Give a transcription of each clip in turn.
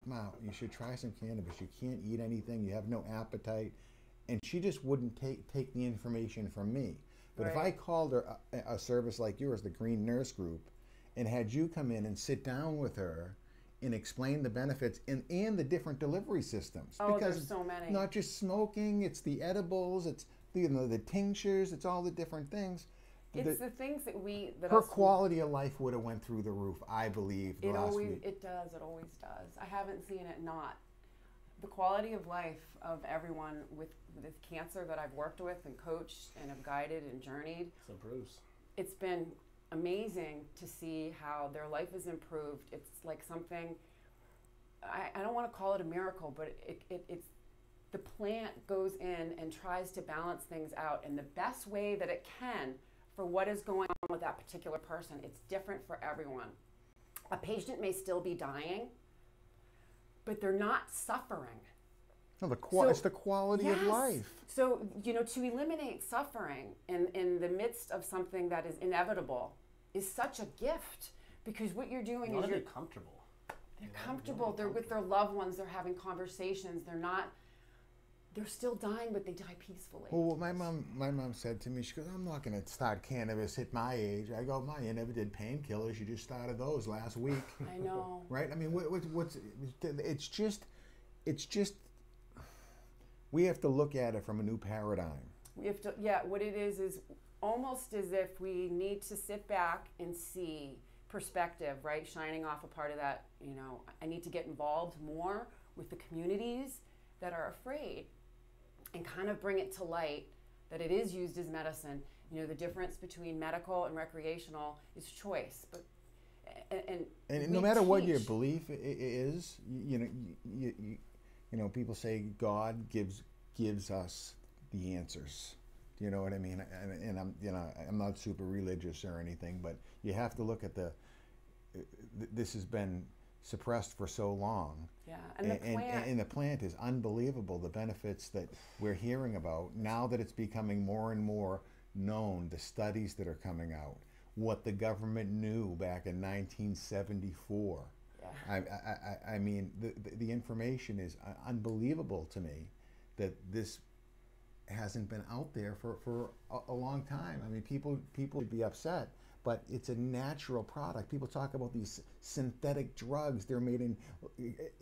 Ma, you should try some cannabis. You can't eat anything. You have no appetite. And she just wouldn't take the information from me. But if I called her a service like yours, the Green Nurse Group, and had you come in and sit down with her and explain the benefits and the different delivery systems. Oh, because there's so many. Not just smoking, it's the edibles, it's the tinctures, it's all the different things. It's the things that her quality of life would have went through the roof, I believe, last week. It does. It always does. I haven't seen it not. The quality of life of everyone with cancer that I've worked with and coached and have guided and journeyed. So Bruce. It's been amazing to see how their life is improved. It's like something, I don't want to call it a miracle, but it's the plant goes in and tries to balance things out in the best way that it can for what is going on with that particular person. It's different for everyone. A patient may still be dying, but they're not suffering. No, it's the quality of life. So, to eliminate suffering in the midst of something that is inevitable is such a gift, because what you're doing is you're comfortable. They're comfortable. They're with their loved ones. They're having conversations. They're still dying, but they die peacefully. Well, my mom said to me, she goes, I'm not going to start cannabis at my age. I go, Ma, you never did painkillers. You just started those last week. I know. Right? I mean, it's just, we have to look at it from a new paradigm. We have to, what it is almost as if we need to sit back and see perspective, right? Shining off a part of that, I need to get involved more with the communities that are afraid and kind of bring it to light that it is used as medicine. The difference between medical and recreational is choice. But and no matter what your belief is, people say God gives us the answers. Do you know what I mean? And I'm not super religious or anything, but you have to look at this has been suppressed for so long. Yeah, and the plant is unbelievable, the benefits that we're hearing about now that it's becoming more and more known, the studies that are coming out, what the government knew back in 1974. Yeah. I mean, the information is unbelievable to me that this hasn't been out there for a long time. I mean, people would be upset, but it's a natural product. People talk about these synthetic drugs. They're made in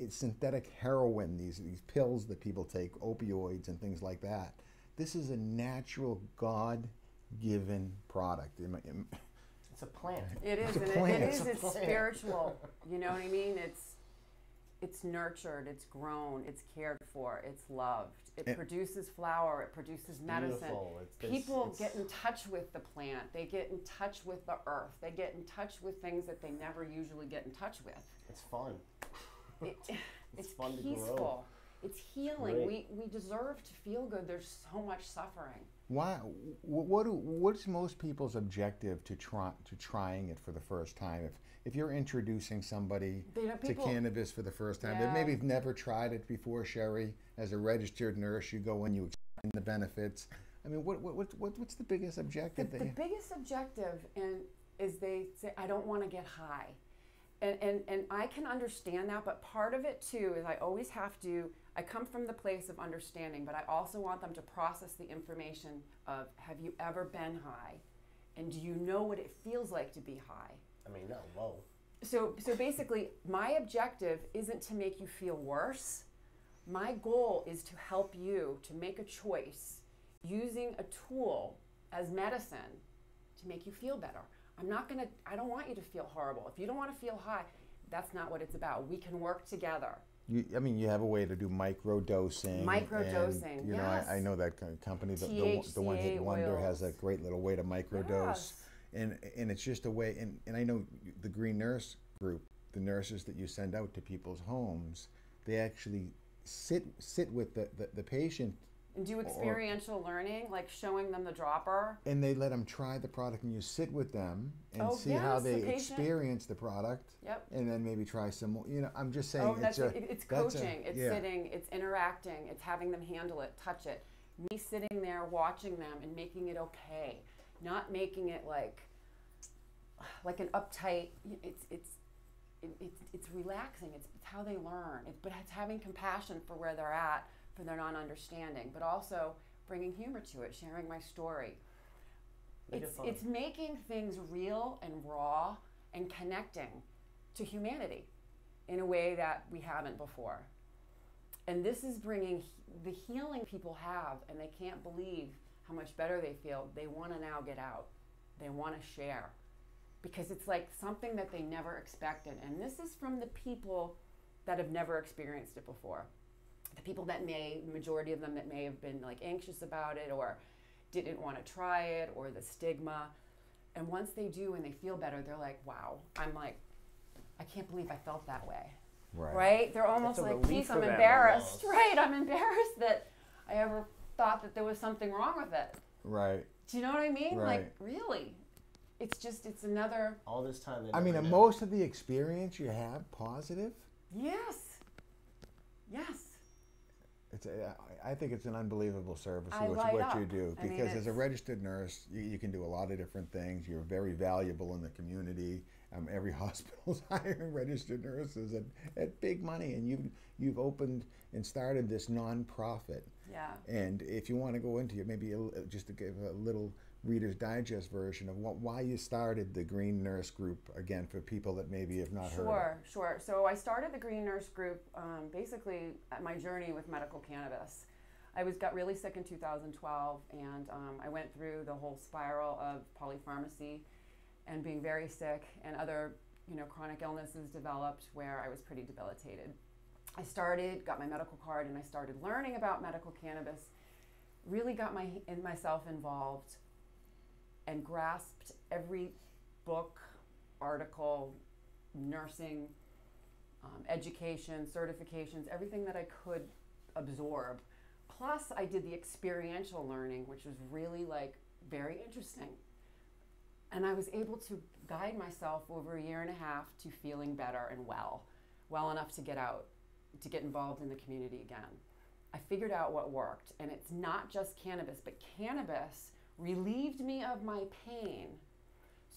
synthetic heroin, these pills that people take, opioids and things like that. This is a natural, God-given product. It's a plant. It is, it's a plant. It's spiritual. You know what I mean? It's nurtured, it's grown, it's cared for, it's loved. It produces flower, it produces medicine. People get in touch with the plant. They get in touch with the earth. They get in touch with things that they never usually get in touch with. It's fun. It's fun peaceful. To grow. It's healing. We deserve to feel good. There's so much suffering. Why? What's most people's objective to trying it for the first time? If you're introducing somebody to cannabis for the first time, that maybe never tried it before, Sherri, as a registered nurse, you go and you explain the benefits. I mean, what's the biggest objective? The biggest objective is they say, I don't want to get high. And I can understand that, but part of it too is I come from the place of understanding, but I also want them to process the information of, have you ever been high? And do you know what it feels like to be high? I mean, no, whoa. So basically, my objective isn't to make you feel worse. My goal is to help you to make a choice using a tool as medicine to make you feel better. I don't want you to feel horrible. If you don't want to feel high, that's not what it's about. We can work together. You have a way to do microdosing. Microdosing, and, yes. I know that company, the One Hit Wonder, has a great little way to microdose. Yes. And it's just a way, and I know the Green Nurse Group, the nurses that you send out to people's homes, they actually sit with the patient. And do experiential learning, like showing them the dropper. And they let them try the product, and you sit with them and see how they experience the product. Yep. And then maybe try some more. I'm just saying. It's coaching, it's sitting, it's interacting, it's having them handle it, touch it. Me sitting there watching them and making it okay. Not making it like an uptight. it's relaxing. It's how they learn. But it's having compassion for where they're at, for their non-understanding, but also bringing humor to it, sharing my story. It's making things real and raw and connecting to humanity in a way that we haven't before. And this is bringing the healing people have, and they can't believe how much better they feel. They want to now get out. They want to share. Because it's like something that they never expected. And this is from the people that have never experienced it before. The people that majority of them that may have been like anxious about it or didn't want to try it, or the stigma. And once they do and they feel better, they're like, wow, I can't believe I felt that way. Right? They're almost like, geez, I'm embarrassed. Right, I'm embarrassed that I ever thought that there was something wrong with it. Right. Do you know what I mean? Right. Like, really? It's another... All this time. I mean, most of the experience you have positive? Yes. Yes. I think it's an unbelievable service what you do, because as a registered nurse, you can do a lot of different things. You're very valuable in the community. Every hospital's hiring registered nurses at big money, and you've opened and started this nonprofit. Yeah. And if you want to go into it, maybe just to give a little Reader's Digest version of why you started the Green Nurse Group, again, for people that maybe have not heard of it. Sure. So I started the Green Nurse Group basically at my journey with medical cannabis. I got really sick in 2012, and I went through the whole spiral of polypharmacy and being very sick, and other chronic illnesses developed where I was pretty debilitated. I got my medical card, and I started learning about medical cannabis, really got myself involved, and grasped every book, article, nursing, education, certifications, everything that I could absorb. Plus, I did the experiential learning, which was really very interesting. And I was able to guide myself over a year and a half to feeling better and well enough to get out, to get involved in the community again. I figured out what worked, and it's not just cannabis, but cannabis relieved me of my pain.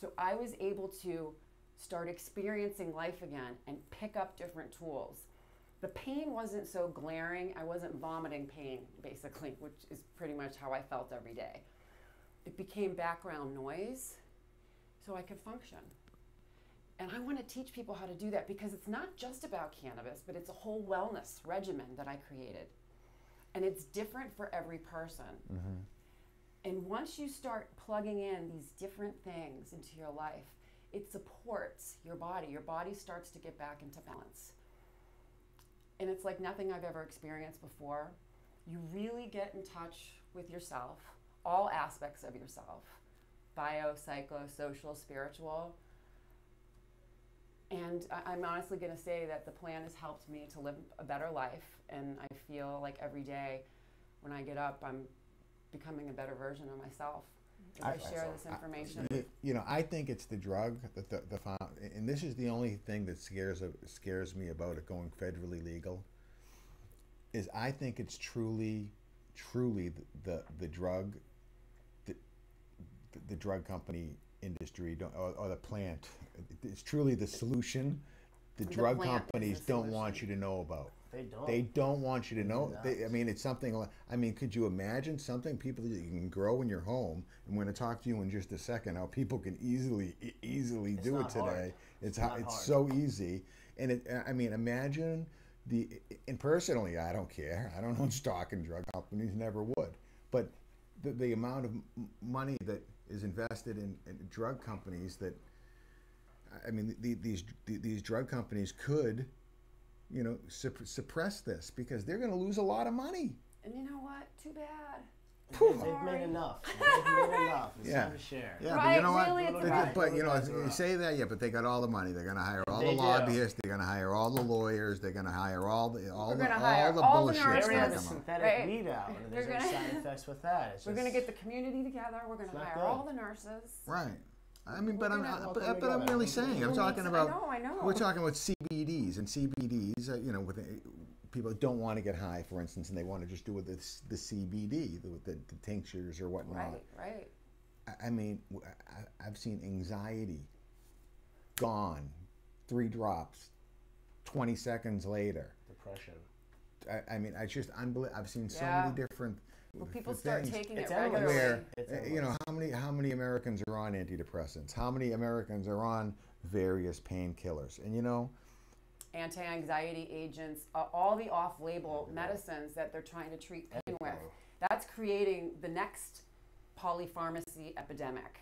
So I was able to start experiencing life again and pick up different tools. The pain wasn't so glaring. I wasn't vomiting pain, basically, which is pretty much how I felt every day. It became background noise so I could function. And I want to teach people how to do that, because it's not just about cannabis, but it's a whole wellness regimen that I created. And it's different for every person. Mm-hmm. And once you start plugging in these different things into your life, it supports your body. Your body starts to get back into balance. And it's like nothing I've ever experienced before. You really get in touch with yourself, all aspects of yourself, bio, psycho, social, spiritual. And I'm honestly going to say that the plan has helped me to live a better life. And I feel like every day when I get up, I'm becoming a better version of myself. I share this information. I think it's the drug, and this is the only thing that scares me about it going federally legal, is I think it's truly the drug, the drug company industry or the plant. It's truly the solution. The drug companies don't want you to know about. They don't want you to know. It's something. Could you imagine something people that you can grow in your home? And we're going to talk to you in just a second. How people can easily do it today. It's so easy. And imagine and personally, I don't care. I don't own stock in drug companies. Never would. But the amount of money that is invested in drug companies these drug companies could, suppress this, because they're going to lose a lot of money. And you know what? Too bad. They've made enough. It's time to share. Yeah, right, but you know what? But you say that, but they got all the money. They're going to hire all the lobbyists. They're going to hire all the lawyers. They're going to hire all the bullshit. They're going to have that's a synthetic weed out, and there's no side effects with that. We're going to get the community together. We're going to hire all the nurses. Right. But I'm really saying, I'm talking about. I know. We're talking about CBDs, and CBDs, people don't want to get high, for instance, and they want to just do with the CBD, the tinctures or whatnot. Right. I've seen anxiety gone 3 drops, 20 seconds later. Depression. I mean, it's just unbelievable. I've seen so Yeah. many different Well, people start things taking It's it endless. regularly. where, you know, how many Americans are on antidepressants? How many Americans are on various painkillers? And, you know, Anti-anxiety agents, all the off-label medicines that they're trying to treat pain with. That's creating the next polypharmacy epidemic.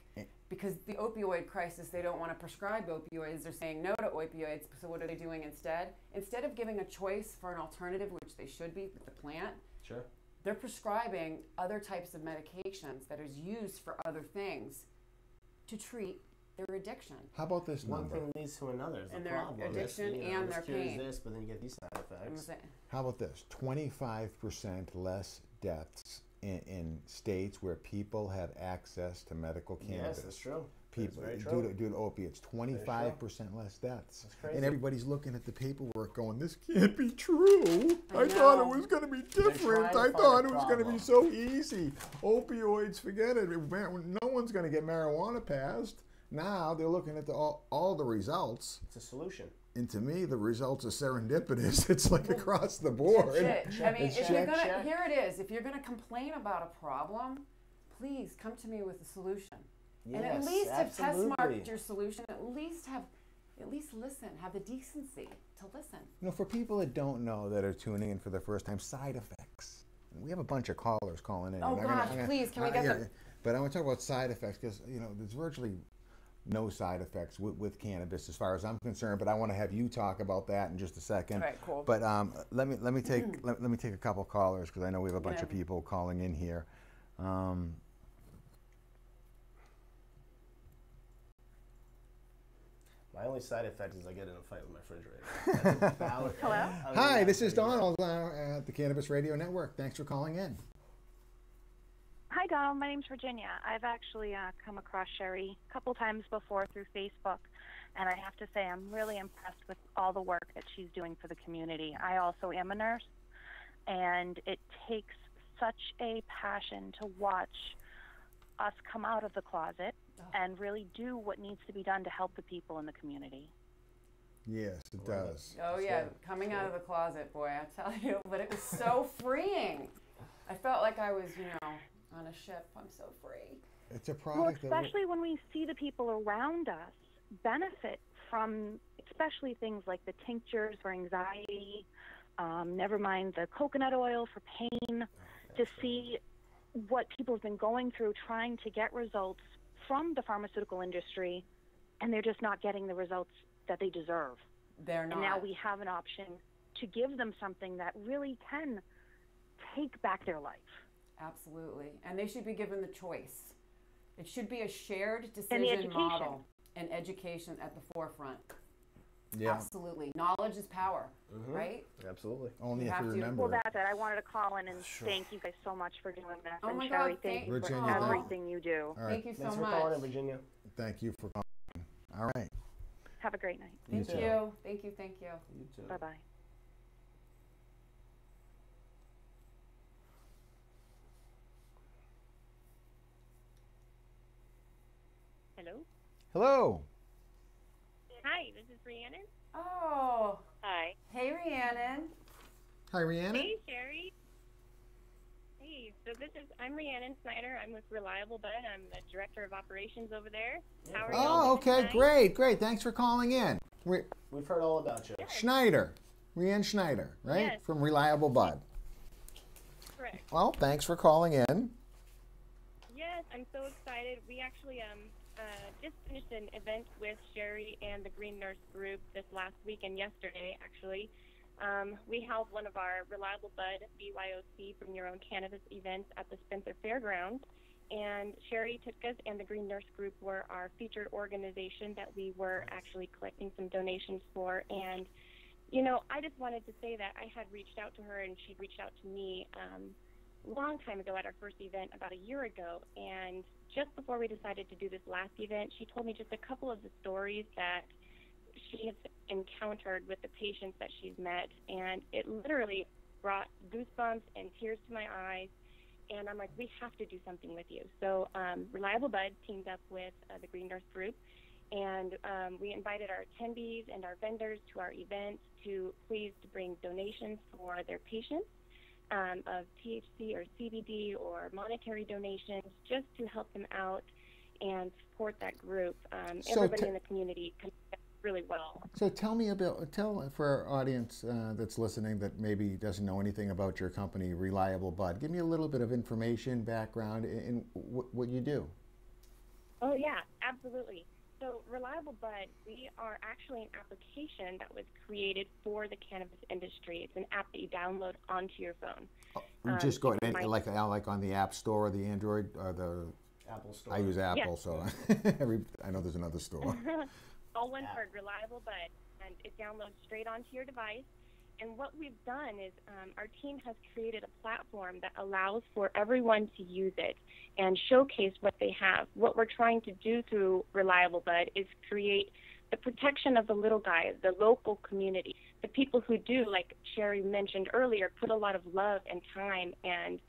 Because the opioid crisis, they don't want to prescribe opioids. They're saying no to opioids. So what are they doing instead? Instead of giving a choice for an alternative, which they should be with the plant, Sure. they're prescribing other types of medications that is used for other things to treat their addiction. how about this One number? thing leads to another is the And their problem. addiction You know, and this their cures pain. this, but then you get these side I'm effects. saying, How about this? 25% less deaths in states where people have access to medical cannabis. Yes, that's true. People That's due very to opiates, 25% less deaths. That's crazy. And everybody's looking at the paperwork going, this can't be true. I I thought it know. was going to be They're different. trying to I find thought a it was going to be problem. so easy. Opioids, forget it. No one's going to get marijuana passed. Now they're looking at all the results. It's a solution. And to me, the results are serendipitous. It's like across the board. shit. I mean, It's if you're check, gonna, check. here it is. If you're gonna complain about a problem, please come to me with a solution. Yes, And at least have test absolutely. marked your solution. At least listen. Have the decency to listen. You know, for people that don't know, that are tuning in for the first time, side effects. We have a bunch of callers calling in. Oh, and gosh, please, can we get them? But I want to talk about side effects because, you know, there's virtually no side effects with cannabis as far as I'm concerned. But I want to have you talk about that in just a second. All right, cool. But let me take let me take a couple callers because I know we have a bunch of Yeah. people calling in here. My only side effect is I get in a fight with my refrigerator. That's about it. Hello? Other than Hi, that, this is pretty good. Donald at the Cannabis Radio Network. Thanks for calling in. Hi, Donald. My name's Virginia. I've actually come across Sherri a couple times before through Facebook, and I have to say I'm really impressed with all the work that she's doing for the community. I also am a nurse, and it takes such a passion to watch us come out of the closet and really do what needs to be done to help the people in the community. Yes, it does. Oh That's yeah, good. coming out of the closet, boy, I tell you. But it was so freeing. I felt like I was, you know, on a ship. I'm so free. It's a Well, product especially when we see the people around us benefit from, especially things like the tinctures for anxiety, never mind the coconut oil for pain, to see what people have been going through trying to get results from the pharmaceutical industry, and they're just not getting the results that they deserve. They're not. And now we have an option to give them something that really can take back their life. Absolutely. And they should be given the choice. It should be a shared And the decision education. model and education at the forefront. yeah. Absolutely. Knowledge is power, right? Absolutely. Only You if have you to- remember. Well, that's it. I wanted to call in and Sure. thank you guys so much for doing this. Oh and my Sherri, God, thank you for Virginia, thank you. everything you do. All right. Thank you so Thanks for much. calling in, Virginia. Thank you for calling. All right. Have a great night. Thank too. you. Thank you. Thank you. You too. Bye-bye. Hello. Hello. Hi, this is Rhiannon. Oh, Hi. hey, Rhiannon. Hi, Rhiannon. Hey, Sherri. Hey, so I'm Rhiannon Snyder. I'm with Reliable Bud. I'm the director of operations over there. How are you? Oh, okay, great. Thanks for calling in. We've heard all about you. Schneider, Rhiannon Schneider, right? Yes. From Reliable Bud. Correct. Well, thanks for calling in. Yes, I'm so excited. We actually just finished an event with Sherri and the Green Nurse Group this last week and yesterday, actually. We held one of our Reliable Bud BYOC Bring Your Own Cannabis events at the Spencer Fairgrounds. And Sherri Tutkus and the Green Nurse Group were our featured organization that we were actually collecting some donations for. And, you know, I just wanted to say that I had reached out to her and she'd reached out to me a long time ago at our first event about a year ago. And just before we decided to do this last event, she told me just a couple of the stories that she has encountered with the patients that she's met. And it literally brought goosebumps and tears to my eyes. And I'm like, we have to do something with you. So Reliable Bud teamed up with the Green Nurse Group, And we invited our attendees and our vendors to our event to please to bring donations for their patients of THC or CBD or monetary donations, just to help them out and support that group. Everybody in the community connected really well. So tell for our audience that's listening that maybe doesn't know anything about your company, Reliable Bud. Give me a little bit of information, background, in what you do. Oh yeah, absolutely. So Reliable Bud, we are actually an application that was created for the cannabis industry. It's an app that you download onto your phone. Just go ahead, like on the App Store, or the Android, or the Apple Store. I use Apple, Yes. so I know there's another store. All one word, Reliable Bud, and it downloads straight onto your device. And what we've done is our team has created a platform that allows for everyone to use it and showcase what they have. What we're trying to do through Reliable Bud is create the protection of the little guy, the local community, the people who do, like Sherri mentioned earlier, put a lot of love and time and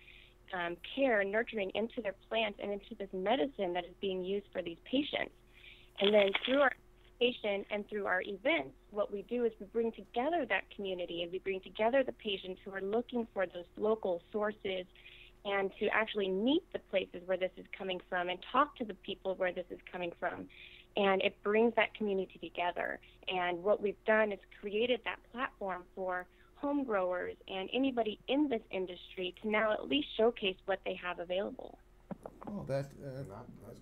care and nurturing into their plants and into this medicine that is being used for these patients. And then through our and through our events, what we do is we bring together that community and we bring together the patients who are looking for those local sources and to actually meet the places where this is coming from and talk to the people where this is coming from. And it brings that community together. And what we've done is created that platform for home growers and anybody in this industry to now at least showcase what they have available. Oh, that's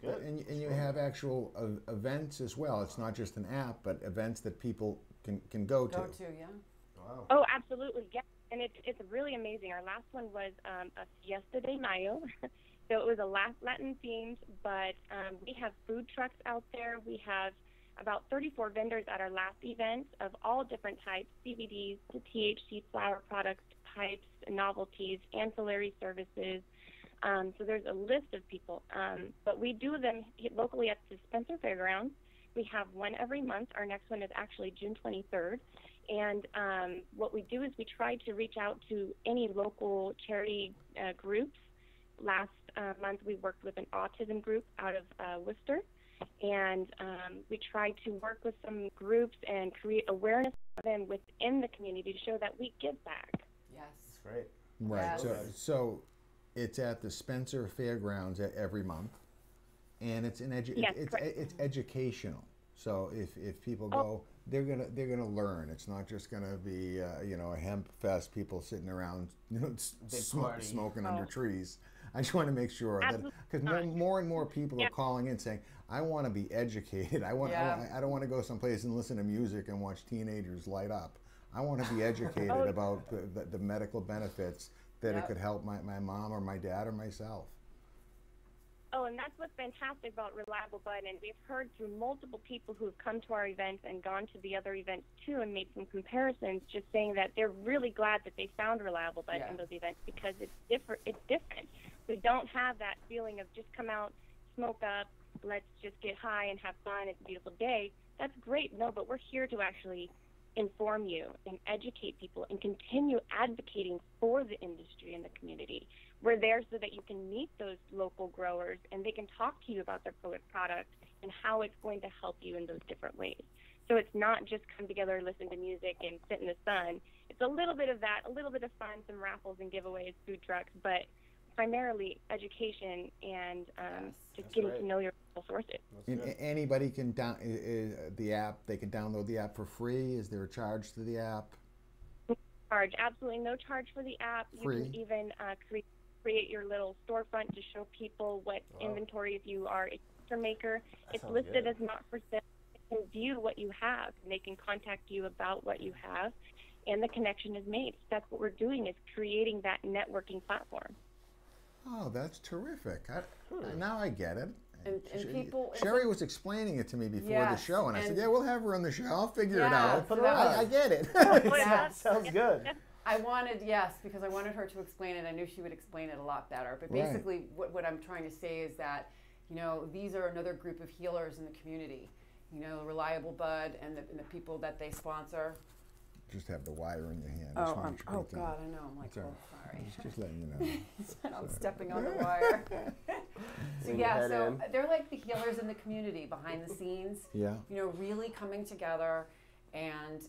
good. And you have actual events as well. It's not just an app, but events that people can go to. Yeah. Wow. Oh, absolutely, yeah. And it's really amazing. Our last one was a Fiesta de Mayo. So it was a Latin themed, but we have food trucks out there. We have about 34 vendors at our last event of all different types, CBDs to THC flower products, pipes, novelties, ancillary services. So there's a list of people, but we do them locally at the Spencer Fairgrounds. We have one every month. Our next one is actually June 23rd. And what we do is we try to reach out to any local charity groups. Last month we worked with an autism group out of Worcester, and we tried to work with some groups and create awareness of them within the community to show that we give back. Yes. That's great. Right. Yes. So it's at the Spencer Fairgrounds every month, and it's it's educational. So if people go, they're gonna learn. It's not just gonna be a hemp fest, people sitting around smoking under trees. I just want to make sure that because more and more people are calling in saying, I want to be educated. I don't want to go someplace and listen to music and watch teenagers light up. I want to be educated about the medical benefits that it could help my mom or my dad or myself. Oh, and that's what's fantastic about Reliable Bud, and we've heard through multiple people who've come to our events and gone to the other events too and made some comparisons, just saying that they're really glad that they found Reliable Bud in those events because it's different. We don't have that feeling of just come out, smoke up, let's just get high and have fun, it's a beautiful day. That's great, no, but we're here to actually inform you and educate people and continue advocating for the industry and the community. We're there so that you can meet those local growers and they can talk to you about their product and how it's going to help you in those different ways. So it's not just come together, listen to music, and sit in the sun. It's a little bit of that, a little bit of fun, some raffles and giveaways, food trucks, but primarily education and just getting to know your local sources. And anybody can the app. They can download the app for free. Is there a charge to the app? Charge, absolutely no charge for the app. Free. You can even create your little storefront to show people what inventory. If you are a picture maker, it's listed as not for sale. They can view what you have, and they can contact you about what you have, and the connection is made. That's what we're doing, is creating that networking platform. Oh, that's terrific. Now I get it. And people, Sherri was explaining it to me before the show, and I said, yeah, we'll have her on the show. I'll figure it Yeah, out. Put her on. I get it. Sounds good. I wanted, because I wanted her to explain it. I knew she would explain it a lot better. But basically, what I'm trying to say is that, these are another group of healers in the community. Reliable Bud and the people that they sponsor. just have the wire in your hand. Oh, Just wanted to oh put that- God, I know. I'm like, It's all oh, sorry. Just letting you know. I'm stepping on the wire. So Lean yeah, your head so in. they're like the healers in the community behind the scenes. Yeah. You know, really coming together and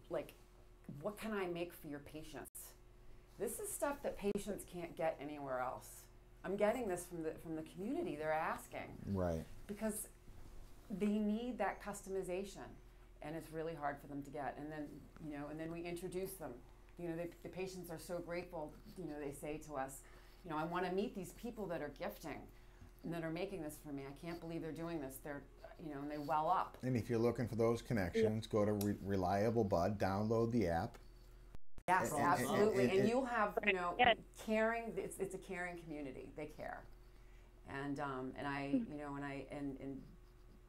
like, what can I make for your patients? This is stuff that patients can't get anywhere else. I'm getting this from the community. They're asking Right. because they need that customization, and it's really hard for them to get. And then, you know, and then we introduce them. You know, the patients are so grateful. You know, they say to us, you know, I want to meet these people that are gifting and that are making this for me. I can't believe they're doing this. They're, you know, and they well up. And if you're looking for those connections, go to Reliable Bud, download the app. Yes, And- absolutely. And and- you'll have, you know, Yes. caring. It's a caring community. They care, and I, you know,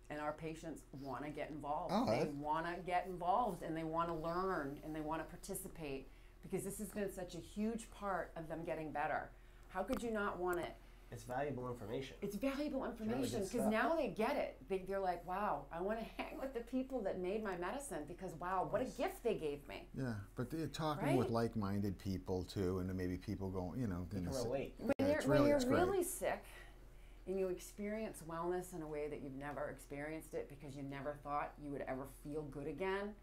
and our patients want to get involved. Oh, They that- want to get involved, and they want to learn, and they want to participate, because this has been such a huge part of them getting better. How could you not want it? It's valuable information. It's valuable really information good because stuff. now they get it. They're like, wow, I want to hang with the people that made my medicine because, wow, what a gift they gave me. Yeah, but they're talking with Right? like-minded people too, and then maybe people going, you know, You in can the s- relate. When Yeah, you're, it's when really- you're it's great. really sick and you experience wellness in a way that you've never experienced it because you never thought you would ever feel good again,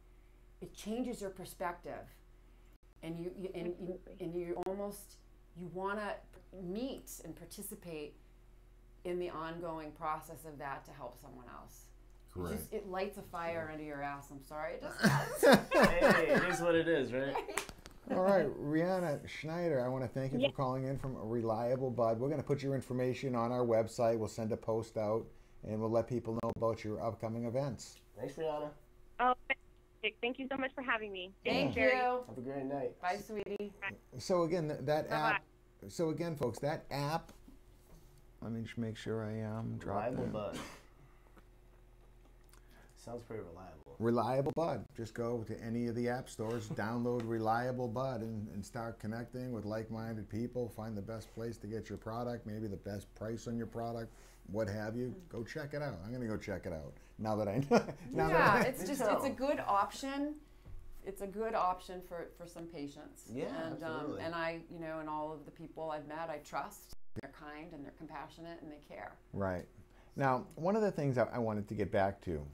it changes your perspective. And you almost, you want to meet and participate in the ongoing process of that to help someone else. Correct. It lights a fire under your ass. I'm sorry, it just does. Hey, it is what it is, right? All right, Rihanna Schneider, I want to thank you for calling in from Reliable Bud. We're going to put your information on our website. We'll send a post out, and we'll let people know about your upcoming events. Thanks, Rihanna. Oh, fantastic. Thank you so much for having me. Thank Sherri. you. Have a great night. Bye, sweetie. So again, that Bye-bye. app. So again, folks, that app. Let me just make sure I am dropping Reliable it. Bud. Sounds pretty reliable. Reliable Bud. Just go to any of the app stores, download Reliable Bud, and start connecting with like-minded people. Find the best place to get your product, maybe the best price on your product, what have you. Go check it out. I'm gonna go check it out now that I know. Now Yeah, that I, it's just, it's a good option. It's a good option for some patients. Yeah, and, absolutely. And I, you know, and all of the people I've met, I trust. They're kind and they're compassionate and they care. Right. Now, one of the things I wanted to get back to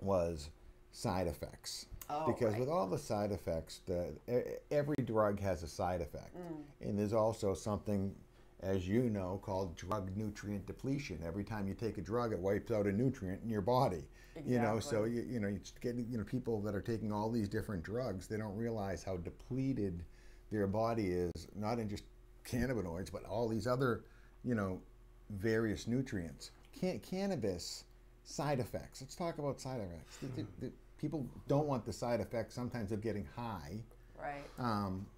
was side effects. Oh, Because right. with all the side effects, every drug has a side effect. And there's also something, as you know, called drug nutrient depletion. Every time you take a drug, it wipes out a nutrient in your body. You know, so you know, you get, you know, people that are taking all these different drugs, they don't realize how depleted their body is, not in just cannabinoids, but all these other, you know, various nutrients. Cannabis side effects. Let's talk about side effects. People don't want the side effects sometimes of getting high. Right.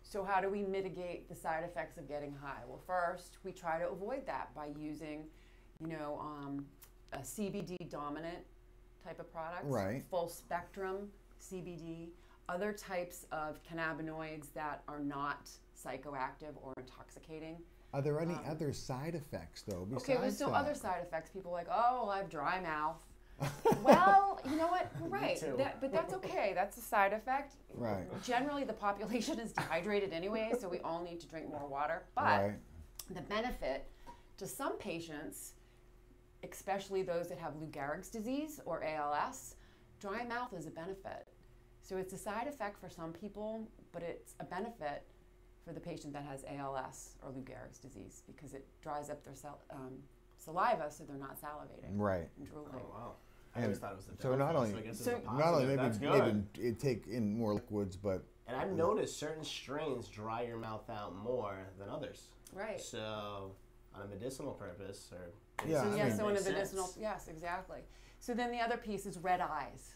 So how do we mitigate the side effects of getting high? Well, first, we try to avoid that by using, you know, a CBD dominant type of products. Right. Full spectrum CBD. Other types of cannabinoids that are not psychoactive or intoxicating. Are there any other side effects though? Besides Okay, there's no that? other side effects. People are like, oh, I have dry mouth. Well, you know what? Right. too. But that's okay. That's a side effect. Right. Generally, the population is dehydrated anyway, so we all need to drink more water. But Right. the benefit to some patients, especially those that have Lou Gehrig's disease or ALS, dry mouth is a benefit. So it's a side effect for some people, but it's a benefit for the patient that has ALS or Lou Gehrig's disease because it dries up their saliva, so they're not salivating Right. and drooling. Oh, wow. I And always thought it was the so not downfall, only- so I guess it's so- a Not only positive. That's maybe good. take in more liquids, but And I've noticed certain strains dry your mouth out more than others. Right. So, on a medicinal purpose, or Yeah, So I yes, mean- so in a makes medicinal, sense. yes, exactly. So then the other piece is red eyes.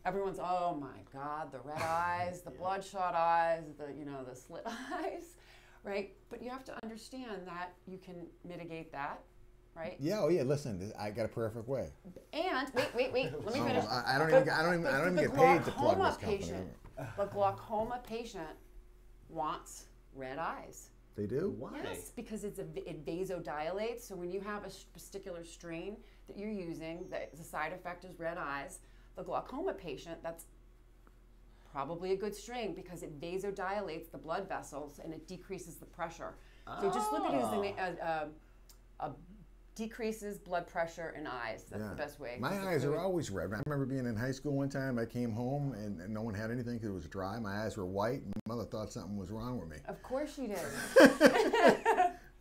Everyone's, oh my God, the red eyes, the bloodshot eyes, the slit eyes, right? But you have to understand that you can mitigate that, right? yeah, oh yeah. Listen, I got a perfect way. And wait, let me finish. I don't even The get paid to plug glaucoma this company. patient, the glaucoma patient wants red eyes. They do. why? Yes, because it vasodilates. So when you have a particular strain that you're using, the side effect is red eyes. The glaucoma patient, that's probably a good strain because it vasodilates the blood vessels and it decreases the pressure. So just look at it as a decreases blood pressure in eyes. That's the best way. My eyes are always red. I remember being in high school one time. I came home and no one had anything because it was dry. My eyes were white. And my mother thought something was wrong with me. Of course she did.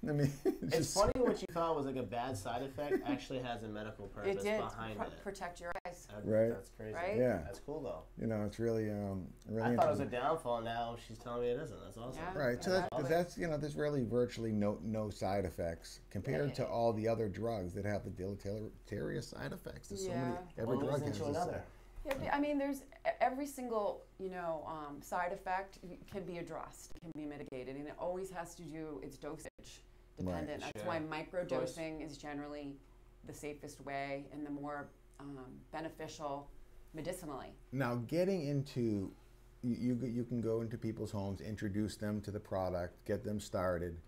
I mean, it's funny what you thought was like a bad side effect actually has a medical purpose behind it. Protect your eyes. Right. That's crazy. Right? Yeah. That's cool though. You know, it's really, really. I thought it was a downfall. Now she's telling me it isn't. That's awesome. Yeah. Right. So that's you know, there's really virtually no side effects compared to all the other drugs that have the deleterious side effects. There's so many. Every drug has another. Yeah, I mean, there's every single, side effect can be addressed, can be mitigated, and it always has to do, it's dosage dependent. Right. That's why microdosing is generally the safest way and the more beneficial medicinally. Now, getting into, you can go into people's homes, introduce them to the product, get them started,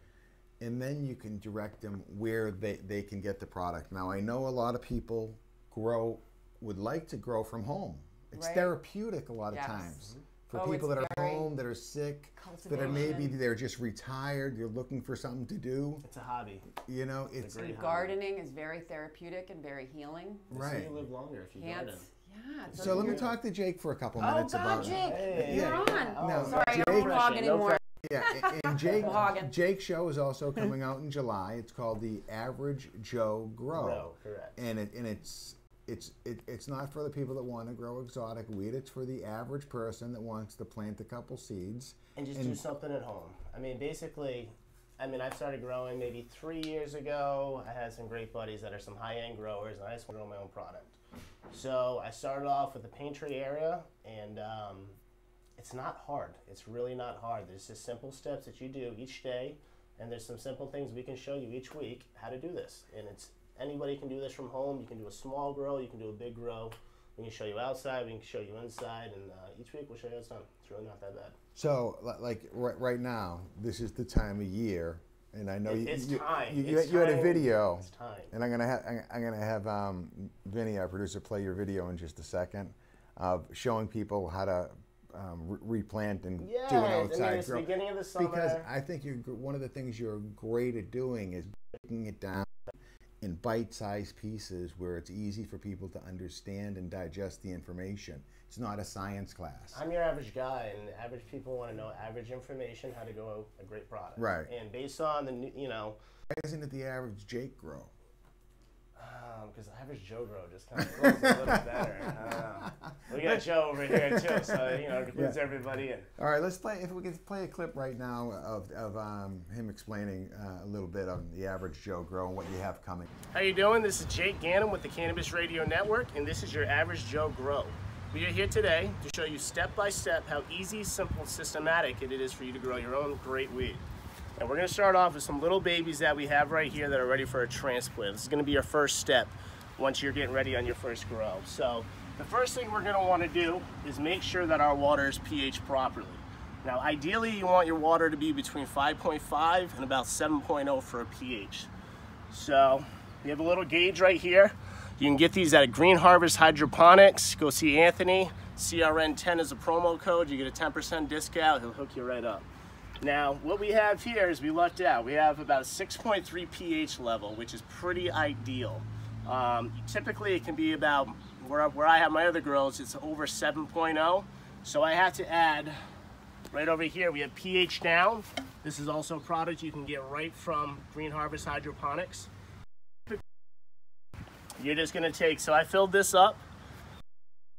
and then you can direct them where they can get the product. Now, I know a lot of people would like to grow from home. It's therapeutic a lot of times. For people that are home, that are sick, that are maybe they're just retired, you're looking for something to do. It's a hobby. You know, it's a great gardening is very therapeutic and very healing. Right. So you live longer if you garden. Yeah. So let me talk to Jake for a couple minutes about Jake, Hey. you're on. No, Sorry, Jake, I don't vlog anymore. Yeah, and Jake's show is also coming out in July. It's called The Average Joe Grow. Correct. And it's not for the people that want to grow exotic weed. It's for the average person that wants to plant a couple seeds and just do something at home. I mean, basically, I started growing maybe 3 years ago. I had some great buddies that are some high-end growers, and I just want to grow my own product. So I started off with the pantry area, and it's not hard. It's really not hard. There's just simple steps that you do each day, and there's some simple things we can show you each week how to do this. And anybody can do this from home. You can do a small grow, you can do a big grow. We can show you outside, we can show you inside, and each week we'll show you how it's done. It's really not that bad. So, like right now, this is the time of year, and I know you had a video, and I'm gonna have Vinny, our producer, play your video in just a second, of showing people how to replant and do an outside grow. Beginning of the summer. Because I think one of the things you're great at doing is breaking it down in bite-sized pieces where it's easy for people to understand and digest the information. It's not a science class. I'm your average guy, and average people want to know average information, how to grow a great product. Right. And based on the, Why isn't it the average Jake grow? Because average Joe grow just kind of grows a little better. I don't know. We got Joe over here too, so it includes everybody in. All right, let's play. If we could play a clip right now of him explaining a little bit on the average Joe grow and what you have coming. How you doing? This is Jake Ganem with the Cannabis Radio Network, and this is your average Joe grow. We are here today to show you step by step how easy, simple, systematic it is for you to grow your own great weed. And we're going to start off with some little babies that we have right here that are ready for a transplant. This is going to be your first step once you're getting ready on your first grow. So the first thing we're going to want to do is make sure that our water is pH properly. Now ideally you want your water to be between 5.5 and about 7.0 for a pH. So we have a little gauge right here. You can get these at Green Harvest Hydroponics. Go see Anthony. CRN10 is a promo code. You get a 10% discount. He'll hook you right up. Now, what we have here is we lucked out. We have about a 6.3 pH level, which is pretty ideal. Typically, it can be about, where I have my other grows, it's over 7.0. So I have to add, right over here, we have pH down. This is also a product you can get right from Green Harvest Hydroponics. You're just gonna take, so I filled this up.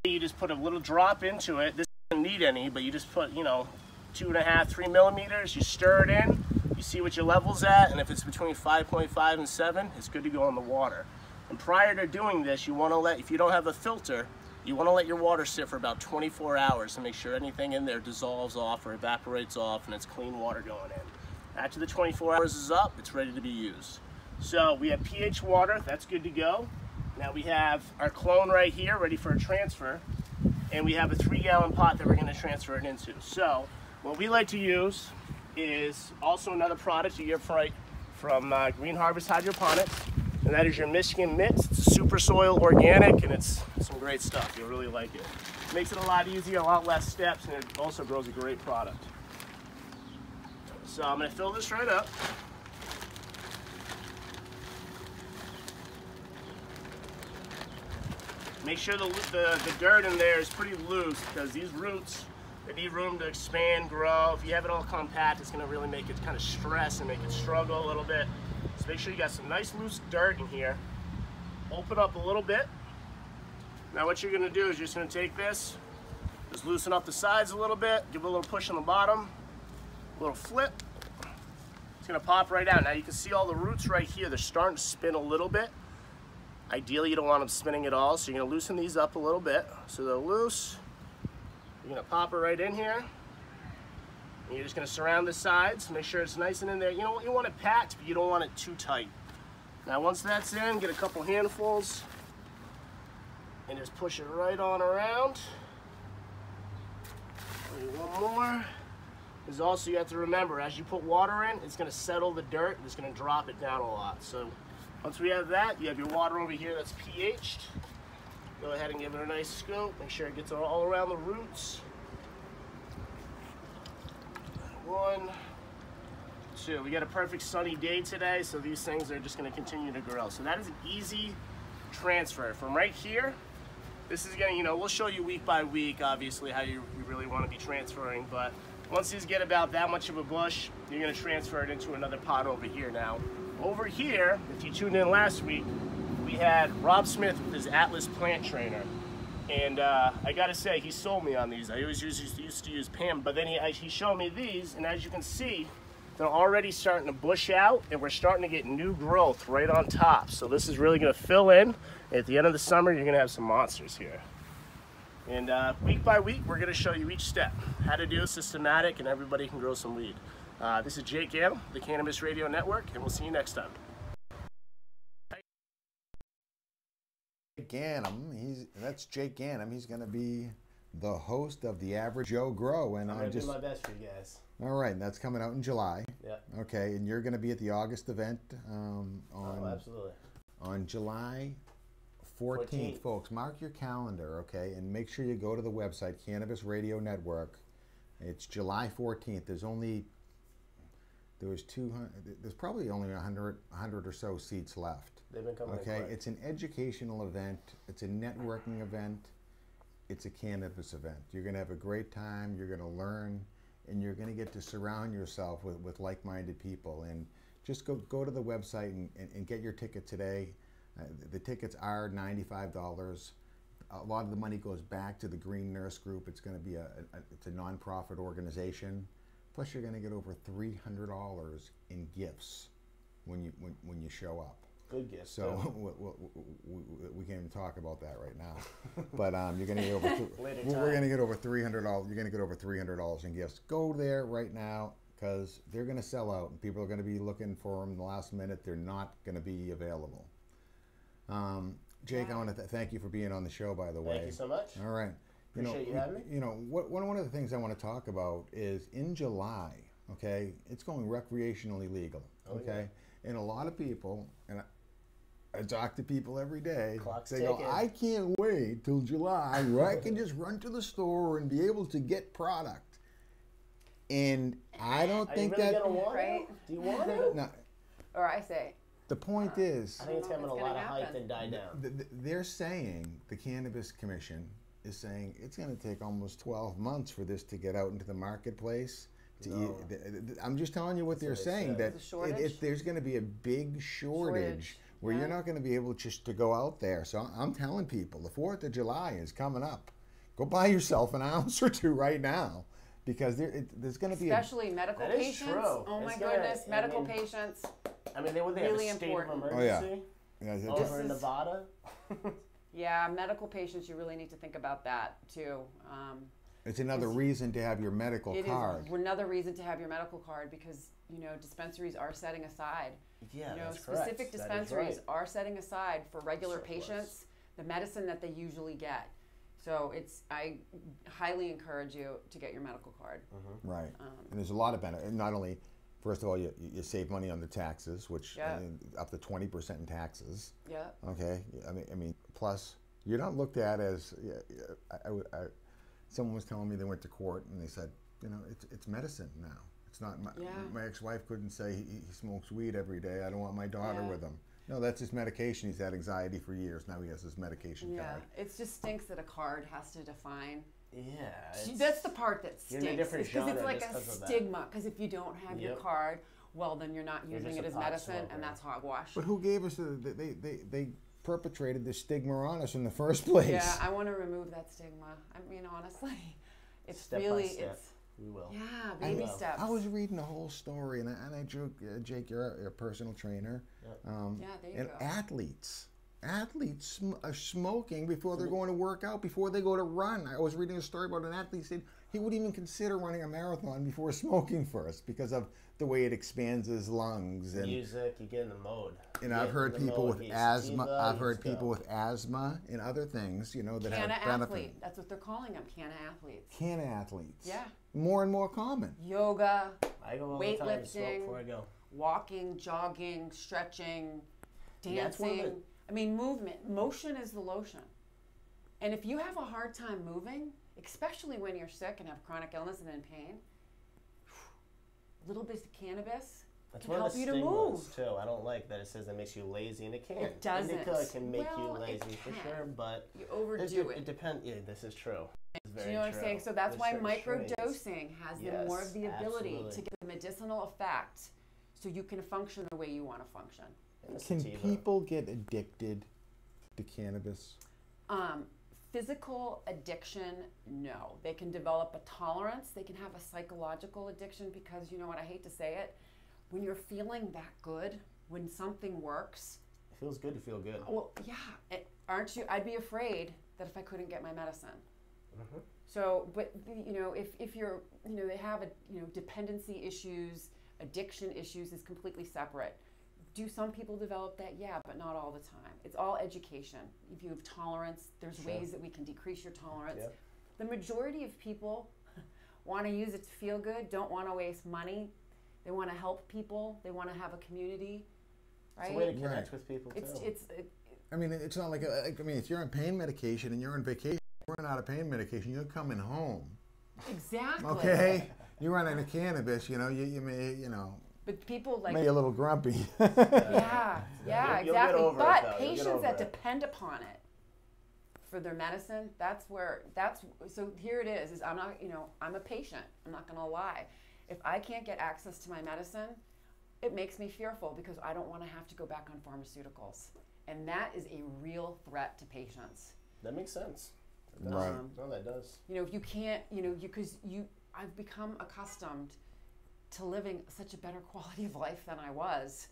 You just put a little drop into it. This doesn't need any, but you just put, 2.5, 3 millimeters, you stir it in, you see what your level's at, and if it's between 5.5 and 7, it's good to go in the water. And prior to doing this, you want to if you don't have a filter, you want to let your water sit for about 24 hours to make sure anything in there dissolves off or evaporates off and it's clean water going in. After the 24 hours is up, it's ready to be used. So we have pH water, that's good to go. Now we have our clone right here, ready for a transfer, and we have a 3-gallon pot that we're going to transfer it into. So what we like to use is also another product you get from Green Harvest Hydroponics, and that is your Michigan Mix. It's super soil organic, and it's some great stuff. You'll really like it. Makes it a lot easier, a lot less steps, and it also grows a great product. So I'm going to fill this right up. Make sure the dirt in there is pretty loose, because these roots, they need room to expand, grow. If you have it all compact, it's going to really make it kind of stress and make it struggle a little bit. So make sure you got some nice loose dirt in here. Open up a little bit. Now what you're going to do is you're just going to take this, just loosen up the sides a little bit, give it a little push on the bottom, a little flip. It's going to pop right out. Now you can see all the roots right here. They're starting to spin a little bit. Ideally, you don't want them spinning at all, so you're going to loosen these up a little bit. So they're loose. You're going to pop it right in here. And you're just going to surround the sides, make sure it's nice and in there. You know, you want it packed, but you don't want it too tight. Now once that's in, get a couple handfuls and just push it right on around. Maybe one more. Because also you have to remember, as you put water in, it's going to settle the dirt and it's going to drop it down a lot. So once we have that, you have your water over here that's pH'd. Go ahead and give it a nice scoop. Make sure it gets all around the roots. 1, 2. We got a perfect sunny day today, so these things are just going to continue to grow. So that is an easy transfer. From right here, this is going to, you know, we'll show you week by week, obviously, how you really want to be transferring. But once these get about that much of a bush, you're going to transfer it into another pot over here. Now, over here, if you tuned in last week, we had Rob Smith with his Atlas plant trainer. And I gotta say, he sold me on these. I always used to use Pam, but then he showed me these, and as you can see, they're already starting to bush out, and we're starting to get new growth right on top. So this is really gonna fill in. At the end of the summer, you're gonna have some monsters here. And week by week, we're gonna show you each step, how to do it systematic, and everybody can grow some weed. This is Jake Ganem, the Cannabis Radio Network, and we'll see you next time. Ganem, that's Jake Ganem. He's going to be the host of the Average Joe Grow, and I'm gonna do my best for you guys. All right, and that's coming out in July. Yeah. Okay, and you're going to be at the August event Absolutely. on July 14th, folks. Mark your calendar, okay, and make sure you go to the website Cannabis Radio Network. It's July 14th. There's probably only 100 or so seats left. They've been coming. Okay, it's an educational event, it's a networking event, it's a cannabis event. You're going to have a great time, you're going to learn, and you're going to get to surround yourself with like-minded people. And just go to the website and get your ticket today. The tickets are $95. A lot of the money goes back to the Green Nurse Group. It's going to be it's a nonprofit organization. Plus, you're going to get over $300 in gifts when you show up. Good gift. So we can't even talk about that right now. But you're going to get over. We're going to get over $300. You're going to get over $300 in gifts. Go there right now, because they're going to sell out, and people are going to be looking for them the last minute. They're not going to be available. Jake, I want to thank you for being on the show. By the way, thank you so much. All right. Appreciate you having me. You know, one of the things I want to talk about is in July. Okay, it's going recreationally legal. Okay, and a lot of people, and I talk to people every day. Clock's they ticking. go, I can't wait till July where I can just run to the store and be able to get product. And I don't think really that. Gonna want right? it? Do you want it? No, Or I say, the point is, I think it's having a It's lot gonna of hype happen. and die down. they're saying, the Cannabis Commission is saying it's going to take almost 12 months for this to get out into the marketplace. I'm just telling you what they're saying, that There's a shortage? there's going to be a big shortage where you're not going to be able just to go out there. So I'm telling people, the 4th of July is coming up. Go buy yourself an ounce or two right now, because there's going to be especially medical That is patients. true. Oh my It's gonna- goodness, I medical mean- patients. I mean, they have Really a state important. of Oh, yeah. emergency Yeah, over in Nevada. Yeah, medical patients, you really need to think about that too. it's another reason to have your medical It card. is another reason to have your medical card, because dispensaries are setting aside. Yeah, that's Specific correct. That is dispensaries right. are setting aside for regular Surplus. patients the medicine that they usually get. So I highly encourage you to get your medical card. Right. And there's a lot of benefit. Not only, first of all, you save money on the taxes, which up to 20% in taxes. Yeah. Okay. I mean, plus you're not looked at as someone was telling me they went to court and they said, you know, it's medicine now. It's not, my ex-wife couldn't say he smokes weed every day. I don't want my daughter with him. No, that's his medication. He's had anxiety for years. Now he has his medication card. It just stinks that a card has to define. Yeah. That's the part that stinks. You're in a different genre because it's like just a stigma. Because if you don't have your card, well, then you're not using it as medicine, and that's hogwash. But who gave us they perpetrated this stigma on us in the first place? Yeah, I want to remove that stigma. I mean, honestly, it's step really by step. We will. Yeah, baby steps. I was reading the whole story, and I drew Jake, you're a personal trainer. Yeah, there you go. Athletes are smoking before they're going to work out, before they go to run. I was reading a story about an athlete said he wouldn't even consider running a marathon before smoking first because of the way it expands his lungs. And music, you get in the mode. And I've heard people with asthma. I've heard people with asthma and other things, you know, that have benefit. Athlete. That's what they're calling them, canna athletes. Canna athletes. Yeah. More and more common. Yoga, I go all the time to smoke weightlifting, before I go. walking, jogging, stretching, dancing. I mean, movement. Motion is the lotion. And if you have a hard time moving, especially when you're sick and have chronic illness and in pain, a little bit of cannabis can help you to move. Too. I don't like that it says it makes you lazy, and it can. It doesn't. Indica can make you lazy for sure, but you overdo it. It depends. Yeah, this is true. Do you know what I'm saying? So that's why microdosing has more of the ability to get the medicinal effect, so you can function the way you want to function. Can people get addicted to cannabis? Physical addiction, no. They can develop a tolerance. They can have a psychological addiction because, you know what, I hate to say it, when you're feeling that good, when something works. It feels good to feel good. Well, yeah. Aren't you? I'd be afraid that if I couldn't get my medicine. Mm-hmm. So, but, you know, if you're, you know, they have, dependency issues, addiction issues is completely separate. Do some people develop that? Yeah, but not all the time. It's all education. If you have tolerance, there's ways that we can decrease your tolerance. Yep. The majority of people want to use it to feel good, don't want to waste money. They want to help people. They want to have a community, right? It's a way to connect with people, too. I mean, it's not like, if you're on pain medication and you're on vacation, you're running out of pain medication, you're coming home. Exactly. Okay? You're running a cannabis, you may, But people maybe a little grumpy. Yeah, you'll exactly. Get but patients that depend upon it for their medicine, so here it is I'm not, I'm a patient. I'm not going to lie. If I can't get access to my medicine, it makes me fearful because I don't want to have to go back on pharmaceuticals. And that is a real threat to patients. That makes sense. Right. No, that does. If you can't, I've become accustomed to living such a better quality of life than I was.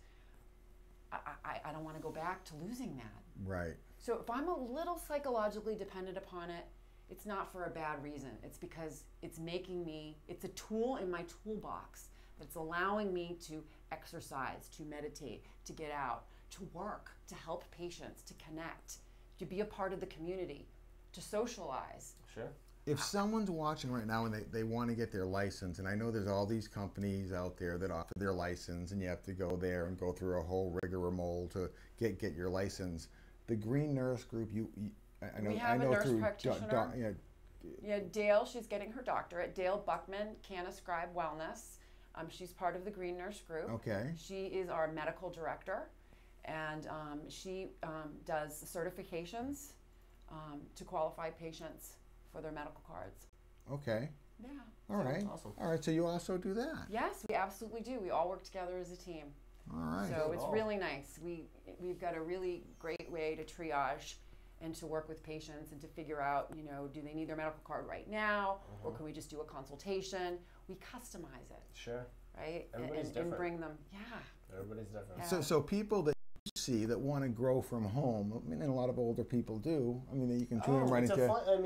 I don't want to go back to losing that. Right. So if I'm a little psychologically dependent upon it, it's not for a bad reason. It's because it's a tool in my toolbox that's allowing me to exercise, to meditate, to get out, to work, to help patients, to connect, to be a part of the community, to socialize. Sure. If someone's watching right now and they want to get their license, and I know there's all these companies out there that offer their license, and you have to go there and go through a whole rigmarole to get your license. The Green Nurse Group, we have a nurse practitioner. Dale, she's getting her doctorate. Dale Buckman, Canna Scribe Wellness. She's part of the Green Nurse Group. Okay. She is our medical director, and she does certifications to qualify patients for their medical cards. Okay. Yeah. All right. Awesome. All right. So you also do that? Yes, we absolutely do. We all work together as a team. All right. So it's really nice. We've got a really great way to triage and to work with patients and to figure out, do they need their medical card right now, or can we just do a consultation? We customize it. Sure. Right. Everybody's different. And bring them. Yeah. Everybody's different. Yeah. So people that you see that want to grow from home, and a lot of older people do. You can tune them right into.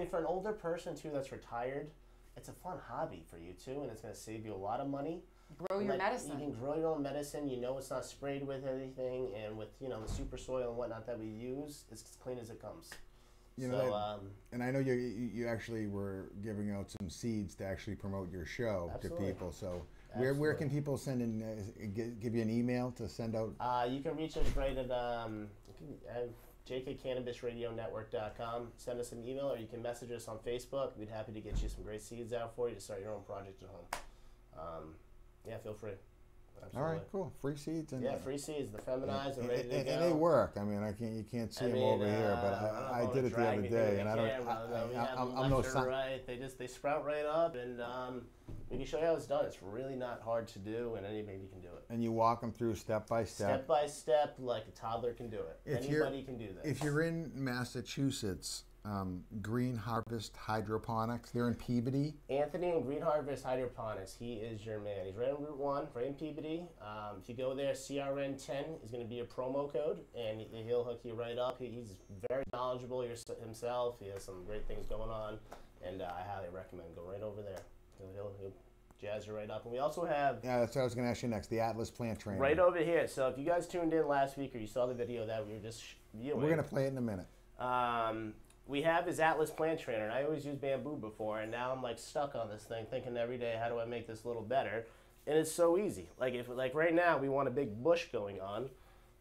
For an older person too that's retired, it's a fun hobby for you too, and it's going to save you a lot of money. Grow your medicine. You can grow your own medicine. It's not sprayed with anything, and with the super soil and whatnot that we use, it's as clean as it comes. And I know you actually were giving out some seeds to actually promote your show to people. So where can people send in? Give you an email to send out? You can reach us right at jk@cannabisradionetwork.com. Send us an email, or you can message us on Facebook. We'd be happy to get you some great seeds out for you to start your own project at home. Yeah, feel free. Absolutely. All right, cool. Free seeds and yeah, free seeds. The feminized and ready to go. And they work. I mean, you can't see them over here, but I did it the other day, and I'm no right. They sprout right up, and we can show you how it's done. It's really not hard to do, and anybody can do it. And you walk them through step by step. Step by step, like a toddler can do it. Anybody can do this. If you're in Massachusetts, Green Harvest Hydroponics, they're in Peabody. Anthony and Green Harvest Hydroponics, he is your man. He's right on Route 1, right in Peabody. If you go there, CRN10 is going to be a promo code, and he'll hook you right up. He's very knowledgeable himself. He has some great things going on, and I highly recommend go right over there. He'll jazz you right up. And we also have... Yeah, that's what I was going to ask you next, the Atlas Plant Trainer. Right over here. So if you guys tuned in last week or you saw the video that we were just viewing... We're going to play it in a minute. We have his Atlas Plant Trainer, and I always used bamboo before, and now I'm like stuck on this thing, thinking every day, how do I make this a little better? And it's so easy. Like right now we want a big bush going on,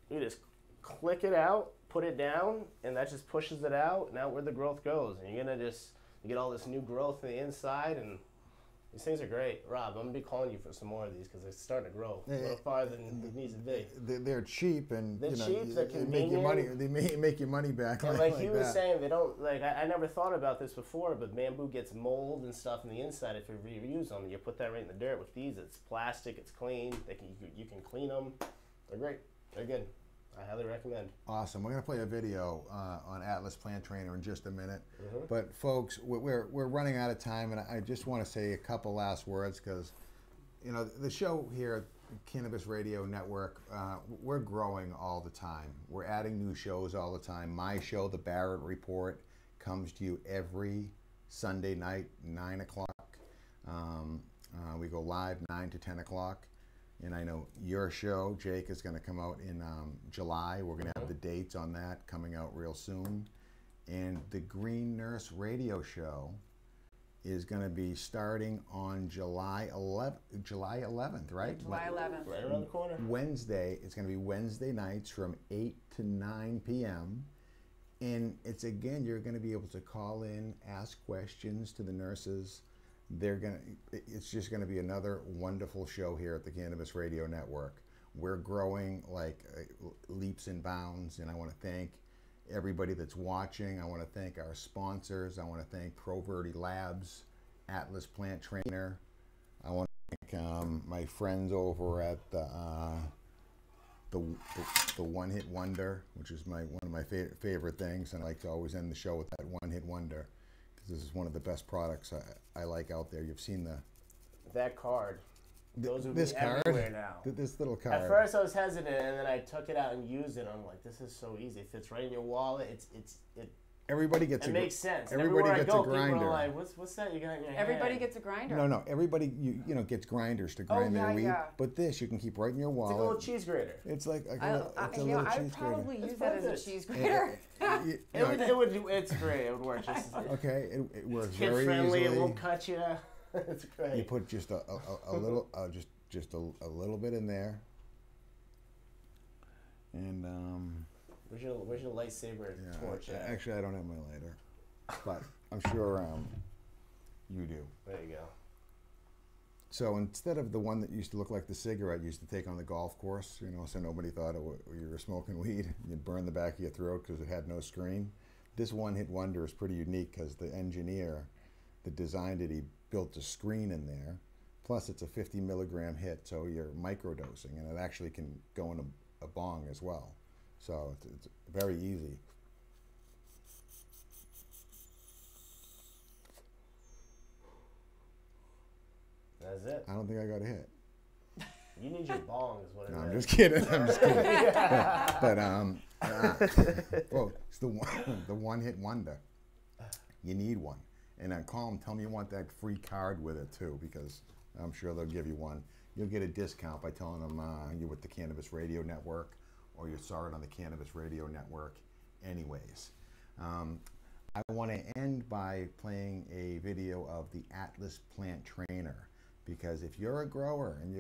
you just click it out, put it down, and that just pushes it out, and out where the growth goes. And you're gonna you get all this new growth on the inside, and these things are great. Rob, I'm gonna be calling you for some more of these because they're starting to grow a little farther than it needs to be. They're cheap, and they're cheap. They're convenient. They make your money back. And like he was saying, they don't like. I never thought about this before, but bamboo gets mold and stuff on the inside if you reuse them. You put that right in the dirt. With these, it's plastic. It's clean. You can clean them. They're great. They're good. I highly recommend. Awesome. We're going to play a video on Atlas Plant Trainer in just a minute. But folks, we're running out of time, and I just want to say a couple last words because, you know, the show here at Cannabis Radio Network, we're growing all the time. We're adding new shows all the time. My show, The Barrett Report, comes to you every Sunday night, 9 o'clock. We go live 9 to 10 o'clock. And I know your show, Jake, is going to come out in July. We're going to have the dates on that coming out real soon. And the Green Nurse Radio Show is going to be starting on July 11th, right? July 11th. Right around the corner. Wednesday. It's going to be Wednesday nights from 8 to 9 p.m. And it's, again, you're going to be able to call in, ask questions to the nurses. It's just going to be another wonderful show here at the Cannabis Radio Network. We're growing like leaps and bounds, and I want to thank everybody that's watching. I want to thank our sponsors. I want to thank ProVerde Labs, Atlas Plant Trainer. I want to thank my friends over at the One Hit Wonder, which is one of my favorite things, and I like to always end the show with that One Hit Wonder. This is one of the best products I like out there. You've seen that card. Those would this be card, everywhere now. This little card. At first I was hesitant, and then I took it out and used it. I'm like, this is so easy. It fits right in your wallet. Everybody gets it makes sense. Everybody gets a grinder. People are like, what's that you got in your Everybody hand? gets a grinder. No. Everybody you know gets grinders to grind their weed. Yeah. But this you can keep right in your wallet. It's like a little cheese grater. It's like a little I'd cheese grater. probably use that as a cheese grater. It's great. It would work just as okay, it works kid very friendly. easily. It won't cut you. It's great. You put just a little just a little bit in there, and where's your lightsaber torch at? Actually, I don't have my lighter, but I'm sure you do. There you go. So instead of the one that used to look like the cigarette you used to take on the golf course, you know, so nobody thought you were smoking weed, you'd burn the back of your throat because it had no screen. This One Hit Wonder is pretty unique because the engineer that designed it, he built a screen in there. Plus, it's a 50 milligram hit, so you're microdosing, and it actually can go in a bong as well. So it's very easy. That's it. I don't think I got a hit. You need your bong, is what it is. No, I'm just kidding. But well, it's the one hit wonder. You need one, and then call them. Tell them you want that free card with it too, because I'm sure they'll give you one. You'll get a discount by telling them you're with the Cannabis Radio Network, or you saw it on the Cannabis Radio Network. Anyways, I want to end by playing a video of the Atlas Plant Trainer. Because if you're a grower and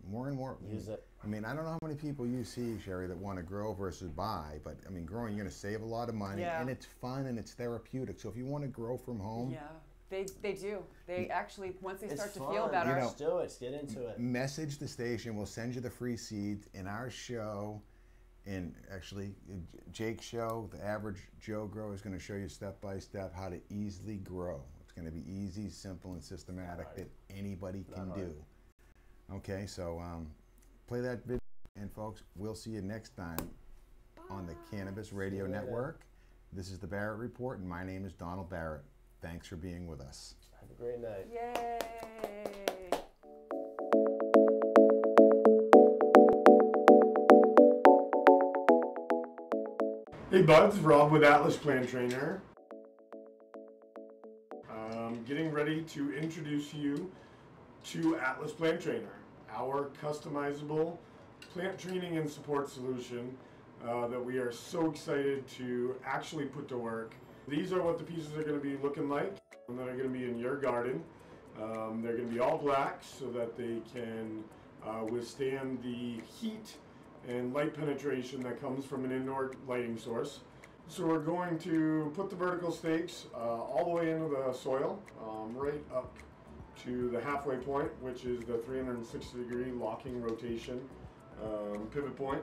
more, Use it. I mean, I don't know how many people you see, Sherri, that want to grow versus buy, but I mean, growing, you're going to save a lot of money, Yeah. and it's fun and it's therapeutic. So if you want to grow from home, Yeah, they do. They actually, once they It's start to fun. feel better. You know, Let's do it. Let's get into it. message the station. We'll send you the free seeds in our show. And actually, Jake's show, the Average Joe Grower, is going to show you step by step how to easily grow. It's going to be easy, simple, and systematic that anybody can do. Okay, so play that video, and folks, we'll see you next time on the Cannabis Radio Network. This is the Barrett Report, and my name is Donald Barrett. Thanks for being with us. Have a great night. Yay! Hey buds, Rob with Atlas Plant Trainer. Getting ready to introduce you to Atlas Plant Trainer, our customizable plant training and support solution that we are so excited to actually put to work. These are what the pieces are going to be looking like that are going to be in your garden. They're going to be all black so that they can withstand the heat and light penetration that comes from an indoor lighting source. So we're going to put the vertical stakes all the way into the soil, right up to the halfway point, which is the 360-degree locking rotation pivot point.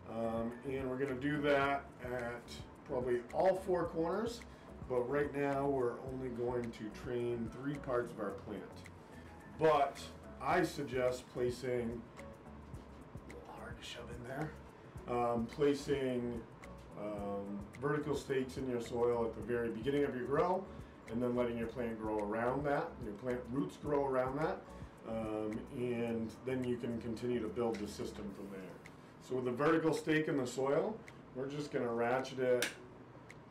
And we're going to do that at probably all four corners, but right now we're only going to train 3 parts of our plant. But I suggest placing, a little hard to shove in there, placing vertical stakes in your soil at the very beginning of your grow, and then letting your plant grow around that, your plant roots grow around that, and then you can continue to build the system from there. So with the vertical stake in the soil, we're just going to ratchet it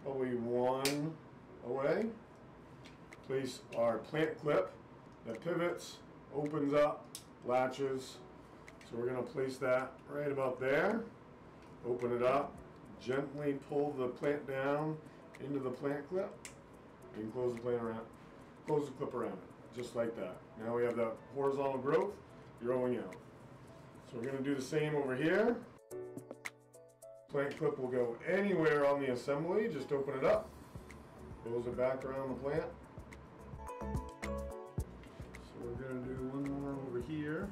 probably 1 away, place our plant clip that pivots, opens up, latches. So we're going to place that right about there, open it up, gently pull the plant down into the plant clip, and close the plant around, close the clip around it, just like that. Now we have that horizontal growth growing out. So we're going to do the same over here. Plant clip will go anywhere on the assembly, just open it up, close it back around the plant. So we're going to do one more over here.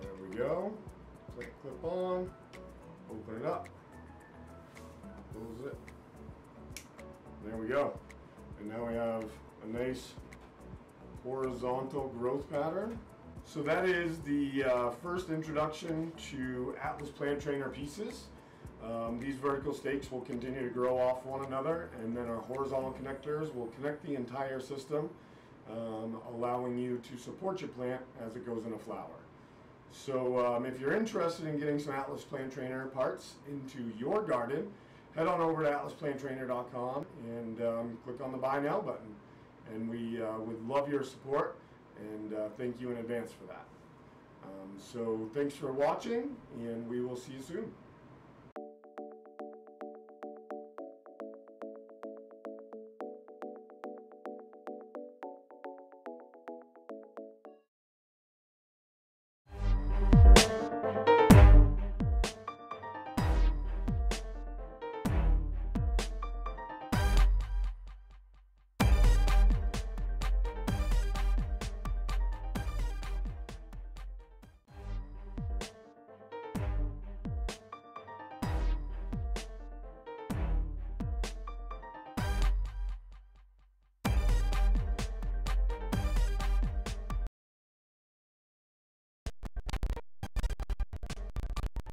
There we go. Plant clip on, open it up, close it. There we go. And now we have a nice horizontal growth pattern. So that is the first introduction to Atlas Plant Trainer pieces. These vertical stakes will continue to grow off one another, and then our horizontal connectors will connect the entire system, allowing you to support your plant as it goes in a flower. So if you're interested in getting some Atlas Plant Trainer parts into your garden, head on over to atlasplanttrainer.com and click on the Buy Now button. And we would love your support, and thank you in advance for that. So thanks for watching, and we will see you soon.